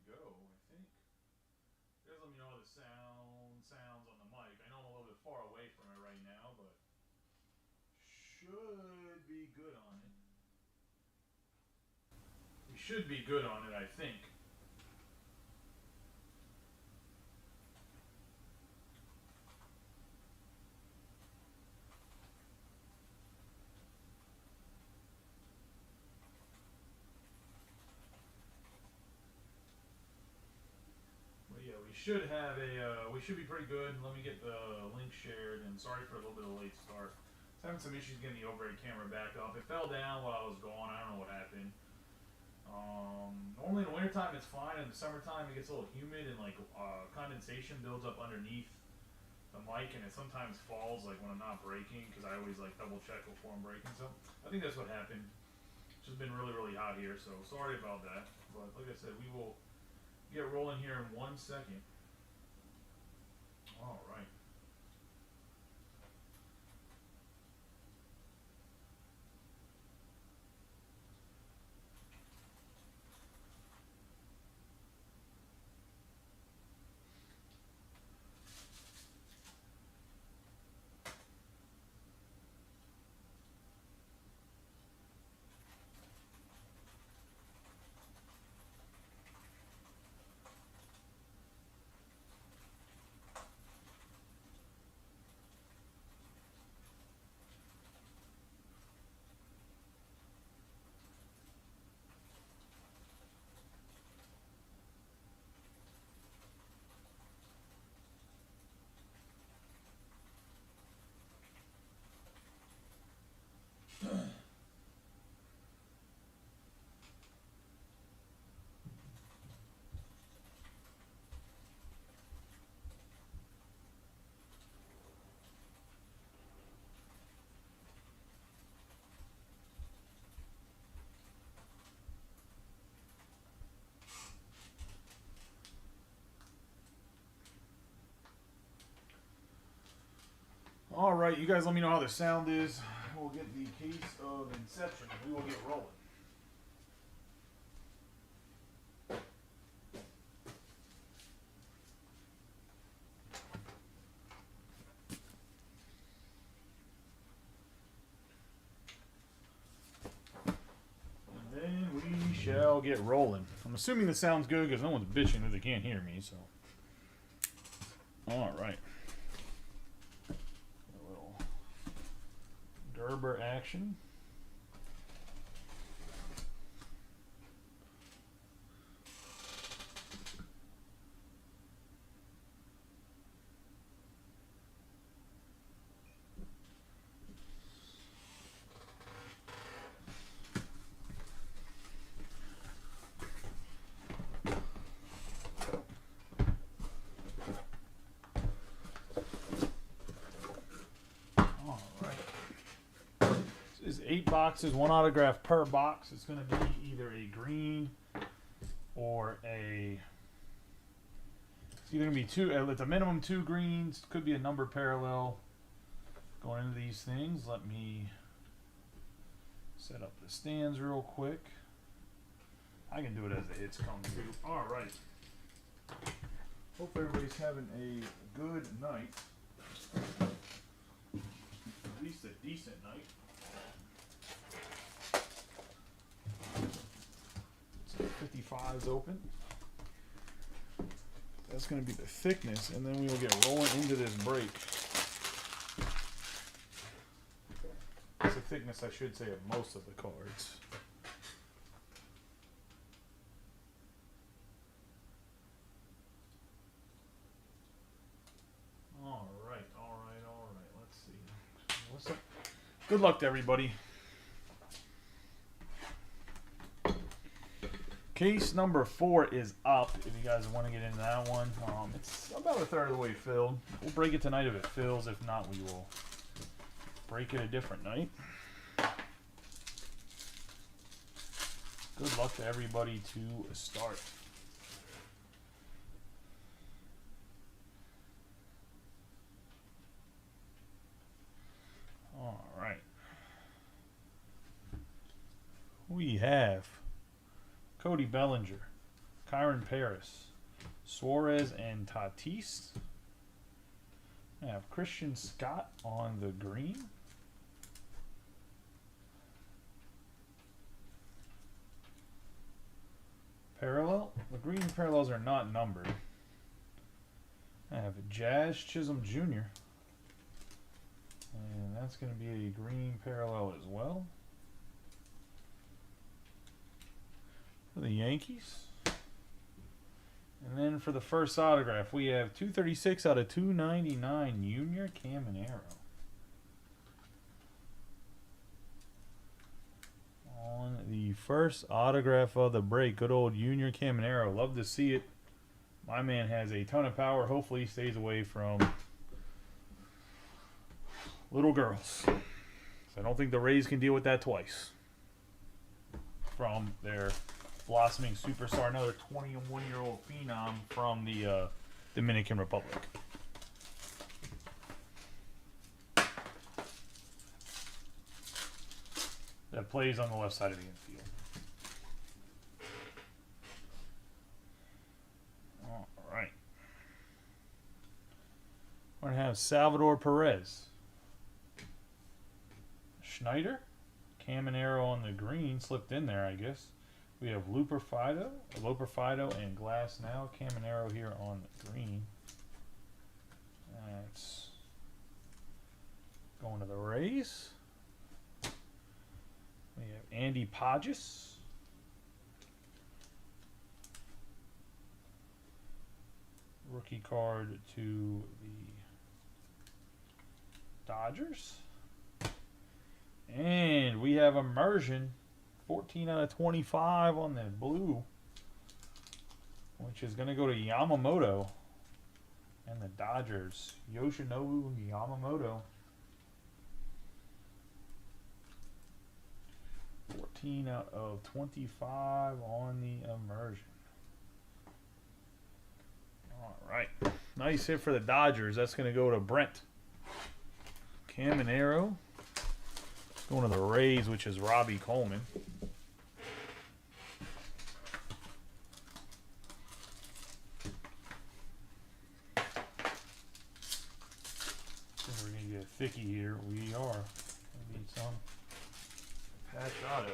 go, I think. You guys let me know how the sounds on the mic. I know I'm a little bit far away from it right now, but should be good on it. We should be good on it, I think. But yeah, we should have we should be pretty good. Let me get the link shared, and sorry for a little bit of a late start. I was having some issues getting the overhead camera back up. It fell down while I was gone. I don't know what happened. Normally in the wintertime it's fine. In the summertime it gets a little humid and like condensation builds up underneath the mic, and it sometimes falls like when I'm not braking because I always like double check before I'm braking. So I think that's what happened. It's just been really hot here, so sorry about that. But like I said, we will get rolling here in 1 second. All right. All right, you guys let me know how the sound is. We'll get the case of Inception. We will get rolling. And then we shall get rolling. I'm assuming the sound's good because no one's bitching that they can't hear me, so. All right. A little Gerber action. Is 8 boxes, 1 autograph per box. It's going to be either a green or a. It's either going to be two. It's a minimum 2 greens. Could be a number parallel. Going into these things, let me set up the stands real quick. I can do it as the hits come through. All right. Hope everybody's having a good night. At least a decent night. 55's open. That's going to be the thickness, and then we will get rolling into this break. It's the thickness, I should say, of most of the cards. All right. Let's see. What's up? Good luck to everybody. Case number 4 is up, if you guys want to get into that one. It's about a third of the way filled. We'll break it tonight if it fills. If not, we will break it a different night. Good luck to everybody to start. All right. We have Cody Bellinger, Kyron Paris, Suarez, and Tatis. I have Christian Scott on the green. Parallel. The green parallels are not numbered. I have Jazz Chisholm Jr. And that's going to be a green parallel as well. For the Yankees. And then for the first autograph, we have 236 out of 299, Junior Caminero. On the first autograph of the break, good old Junior Caminero. Love to see it. My man has a ton of power. Hopefully he stays away from little girls. So I don't think the Rays can deal with that twice. From their blossoming superstar, another 21-year-old phenom from the Dominican Republic. That plays on the left side of the infield. All right. We're going to have Salvador Perez. Schneider. Caminero on the green. Slipped in there, I guess. We have Looper Fido, and Glass now. Caminero here on the green. That's going to the Rays. We have Andy Podges. Rookie card to the Dodgers. And we have Immersion. 14 out of 25 on the blue, which is going to go to Yamamoto and the Dodgers. Yoshinobu Yamamoto. 14 out of 25 on the Immersion. All right. Nice hit for the Dodgers. That's going to go to Brent. Caminero. Going to the Rays, which is Robbie Coleman. We're going to get a thickie here. We are. We need some patch auto.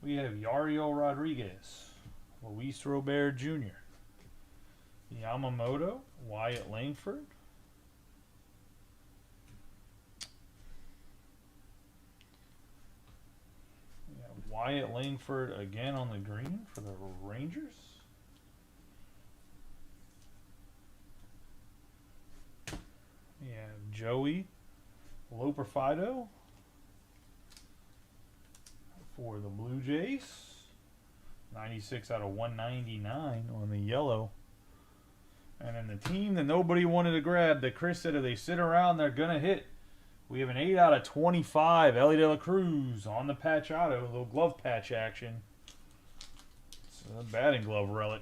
We have Yariel Rodriguez, Luis Robert Jr., Yamamoto, Wyatt Langford. We have Wyatt Langford again on the green for the Rangers. We have Joey Loperfido for the Blue Jays. 96 out of 199 on the yellow. And then the team that nobody wanted to grab, that Chris said if they sit around, they're going to hit. We have an 8 out of 25, Ellie De La Cruz on the patch auto. A little glove patch action. It's a batting glove relic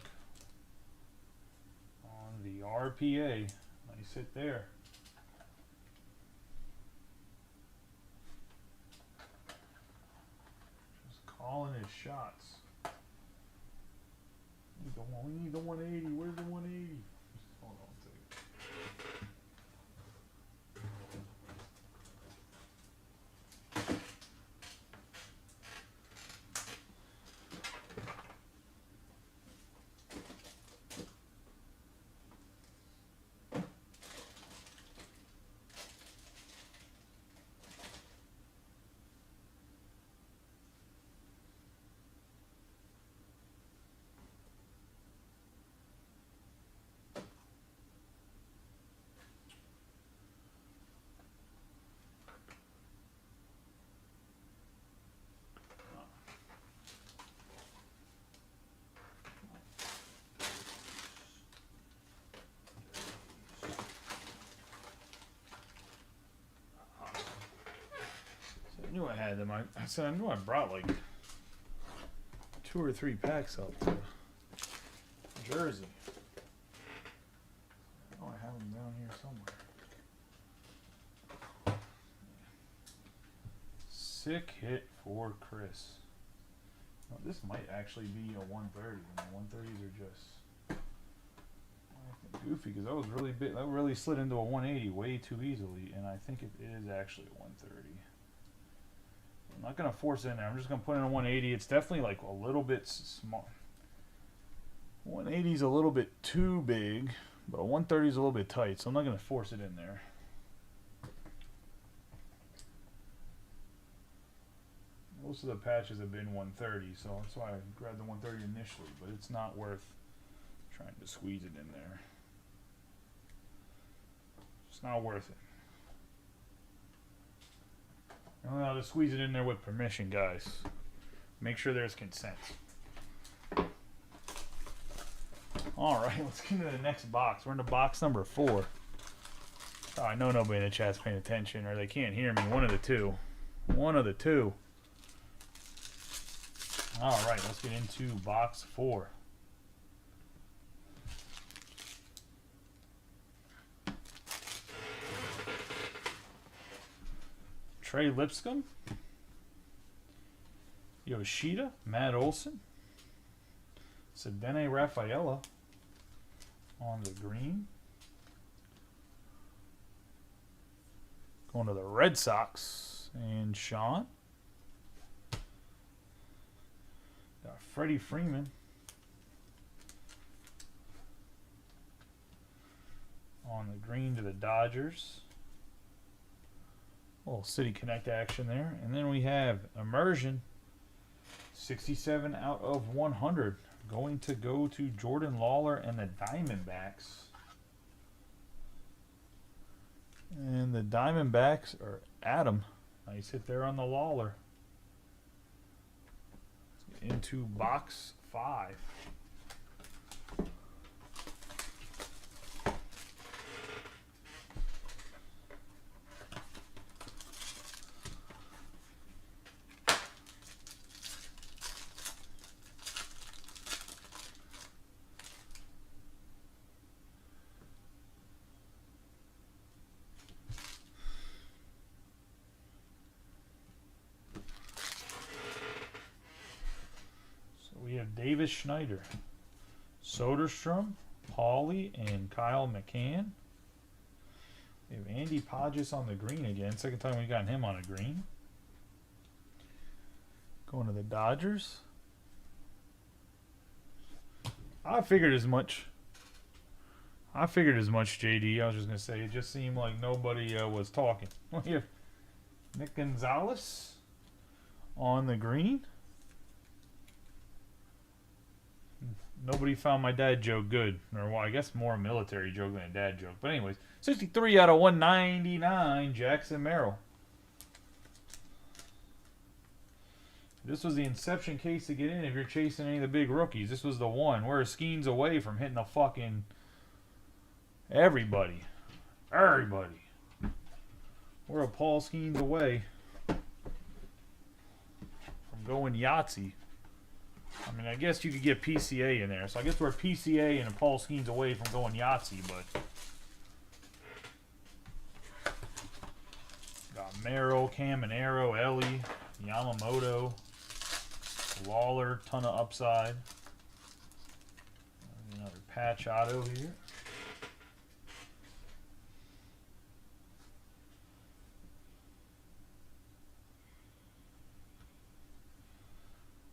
on the RPA. Nice hit there. Just calling his shots. We need the 180. Where's the 180? Hold on a second. I knew I had them. I said I knew I brought like 2 or 3 packs up to Jersey. I know I have them down here somewhere. Sick hit for Chris. Well, this might actually be a 130. And the 130s are just goofy because that was really big. That really slid into a 180 way too easily, and I think it is actually a 130. I'm not gonna force it in there. I'm just gonna put in a 180. It's definitely like a little bit small. 180 is a little bit too big, but a 130 is a little bit tight, so I'm not gonna force it in there. Most of the patches have been 130, so that's why I grabbed the 130 initially, but it's not worth trying to squeeze it in there. It's not worth it. You don't know how to squeeze it in there with permission, guys. Make sure there's consent. Alright, let's get into the next box. We're into box number 4. Oh, I know nobody in the chat's paying attention, or they can't hear me. One of the two. One of the two. Alright, let's get into box 4. Trey Lipscomb, Yoshida, Matt Olson, Cedene Rafaela on the green. Going to the Red Sox and Sean. Got Freddie Freeman on the green to the Dodgers. Little City Connect action there. And then we have Immersion, 67 out of 100. Going to go to Jordan Lawler and the Diamondbacks. And the Diamondbacks are Adam. Nice hit there on the Lawler. Let's get into box 5. We have Davis Schneider, Soderstrom, Paulie, and Kyle McCann. We have Andy Podges on the green again. Second time we got him on a green. Going to the Dodgers. I figured as much. JD. I was just going to say, it just seemed like nobody was talking. We have Nick Gonzalez on the green. Nobody found my dad joke good. Or, well, I guess more a military joke than a dad joke. But anyways, 63 out of 199, Jackson Merrill. This was the Inception case to get in if you're chasing any of the big rookies. This was the one. We're a skeins away from hitting the fucking everybody. Everybody. We're a Paul Skeens away from going Yahtzee. I mean, I guess you could get PCA in there. So I guess we're PCA and a Paul Skeens away from going Yahtzee, but got Merrill, Caminero, Ellie, Yamamoto, Lawler, ton of upside. Another patch auto here.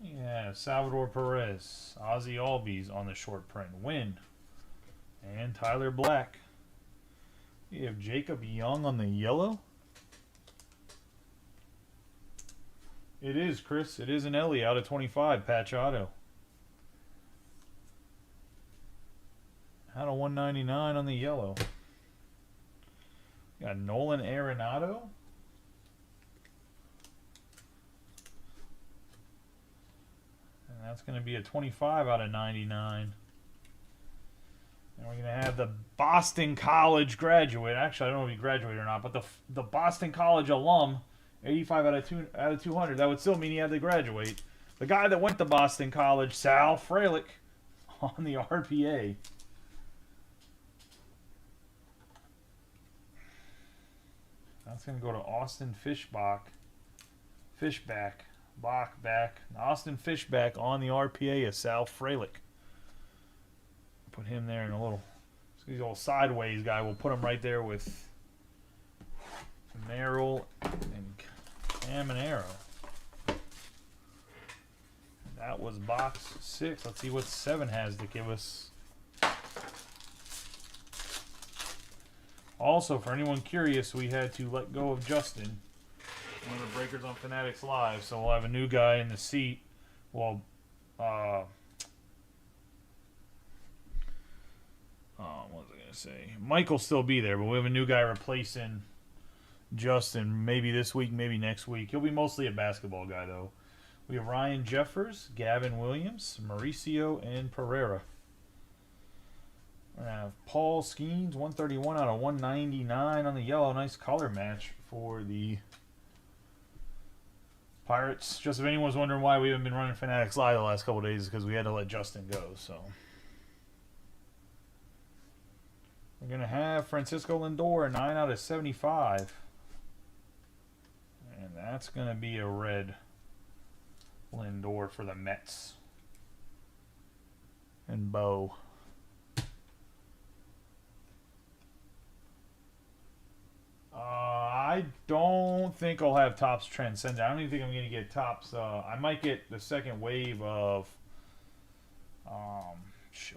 Yeah, Salvador Perez, Ozzy Albies on the short print. Win. And Tyler Black. You have Jacob Young on the yellow. It is, Chris. It is an Ellie out of 25. Patch auto. Out of 199 on the yellow. Got Nolan Arenado. And that's going to be a 25 out of 99. And we're going to have the Boston College graduate. Actually, I don't know if he graduated or not, but the Boston College alum, 85 out of 200. That would still mean he had to graduate. The guy that went to Boston College, Sal Frelick, on the RPA. That's going to go to Austin Fishback. Bach back. Austin Fishback on the RPA is Sal Frelick. Put him there in a little. He's a little sideways guy. We'll put him right there with Merrill and Caminero. That was box 6. Let's see what 7 has to give us. Also, for anyone curious, we had to let go of Justin, one of the breakers on Fanatics Live, so we'll have a new guy in the seat. Well, what was I going to say? Mike will still be there, but we have a new guy replacing Justin, maybe this week, maybe next week. He'll be mostly a basketball guy, though. We have Ryan Jeffers, Gavin Williams, Mauricio, and Pereira. We have Paul Skeens, 131 out of 199 on the yellow. Nice color match for the Pirates. Just if anyone's wondering why we haven't been running Fanatics Live the last couple of days, is because we had to let Justin go. So we're going to have Francisco Lindor, 9 out of 75. And that's going to be a red Lindor for the Mets. And Bo. I don't think I'll have Topps Transcendent. I don't even think I'm going to get Topps. I might get the second wave of...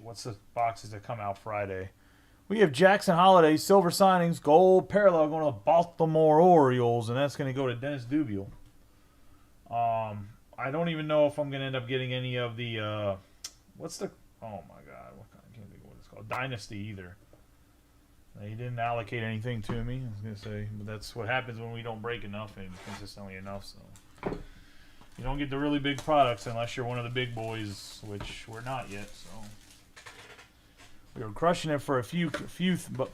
what's the boxes that come out Friday? We have Jackson Holiday, Silver Signings, Gold Parallel going to Baltimore Orioles, and that's going to go to Dennis Dubiel. I don't even know if I'm going to end up getting any of the... what's the... Oh, my God. I can't think of what it's called. Dynasty either. He didn't allocate anything to me, I was going to say. But that's what happens when we don't break enough and consistently enough. So you don't get the really big products unless you're one of the big boys, which we're not yet. So we were crushing it for a few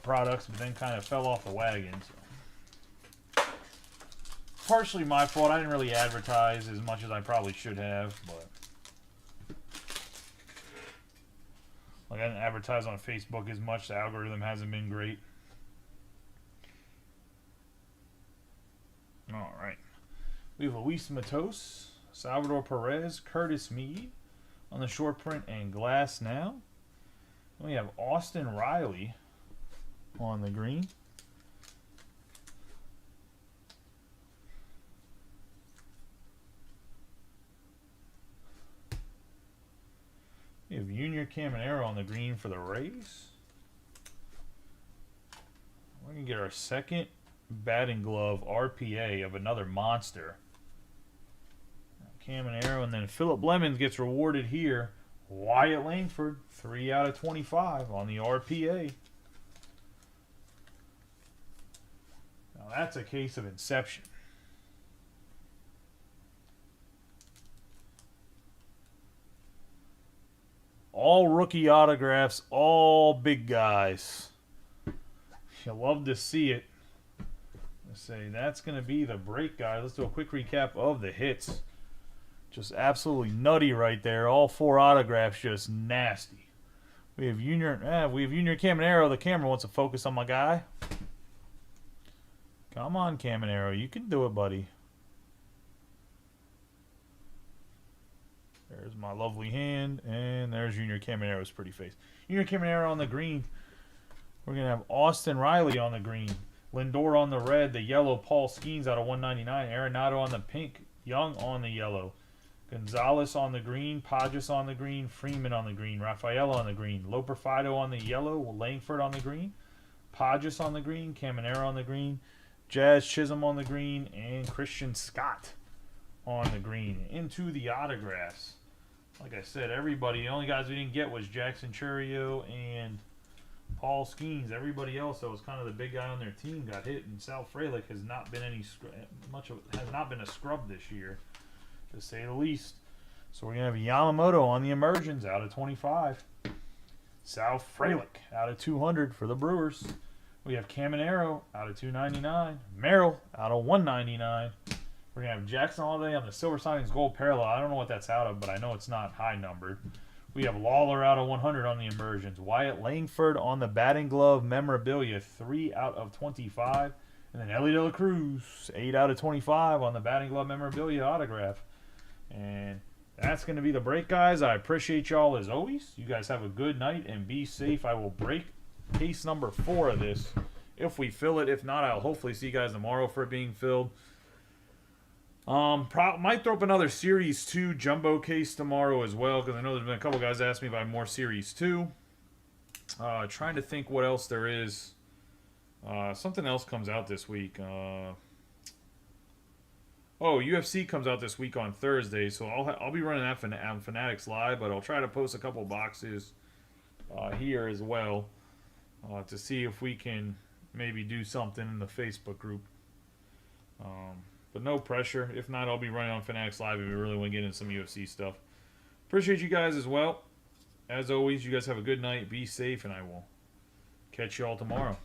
products, but then kind of fell off the wagon. So partially my fault. I didn't really advertise as much as I probably should have, but like I didn't advertise on Facebook as much. The algorithm hasn't been great. All right. We have Luis Matos, Salvador Perez, Curtis Mead on the short print and glass now. Then we have Austin Riley on the green. We have Junior Caminero on the green for the Rays. We're going to get our second batting glove RPA of another monster. Caminero, and then Phillip Lemons gets rewarded here. Wyatt Langford, 3 out of 25 on the RPA. Now that's a case of Inception. All rookie autographs, all big guys. You'll love to see it. Let's say that's going to be the break, guys. Let's do a quick recap of the hits. Just absolutely nutty right there. All 4 autographs, just nasty. We have Junior Caminero. The camera wants to focus on my guy. Come on, Caminero. You can do it, buddy. There's my lovely hand, and there's Junior Caminero's pretty face. Junior Caminero on the green. We're going to have Austin Riley on the green. Lindor on the red. The yellow, Paul Skeens out of 199. Arenado on the pink. Young on the yellow. Gonzalez on the green. Pages on the green. Freeman on the green. Rafaela on the green. Loper Fido on the yellow. Langford on the green. Pages on the green. Caminero on the green. Jazz Chisholm on the green. And Christian Scott on the green. Into the autographs. Like I said, everybody, the only guys we didn't get was Jackson Churio and Paul Skeens. Everybody else that was kind of the big guy on their team got hit, and Sal Frelick has not been has not been a scrub this year, to say the least. So we're gonna have Yamamoto on the emergence out of 25. Sal Frelick out of 200 for the Brewers. We have Caminero out of 299. Merrill out of 199. We're going to have Jackson Holiday on the Silver Signings Gold Parallel. I don't know what that's out of, but I know it's not high numbered. We have Lawler out of 100 on the emergence. Wyatt Langford on the batting glove memorabilia, 3 out of 25. And then Ellie De La Cruz, 8 out of 25 on the batting glove memorabilia autograph. And that's going to be the break, guys. I appreciate y'all as always. You guys have a good night and be safe. I will break case number 4 of this if we fill it. If not, I'll hopefully see you guys tomorrow for it being filled. Might throw up another Series 2 jumbo case tomorrow as well, because I know there's been a couple guys ask me about more Series 2. Trying to think what else there is. Something else comes out this week. UFC comes out this week on Thursday, so I'll be running that on Fanatics Live, but I'll try to post a couple boxes here as well to see if we can maybe do something in the Facebook group. But no pressure. If not, I'll be running on Fanatics Live if we really want to get into some UFC stuff. Appreciate you guys as well. As always, you guys have a good night. Be safe, and I will catch you all tomorrow.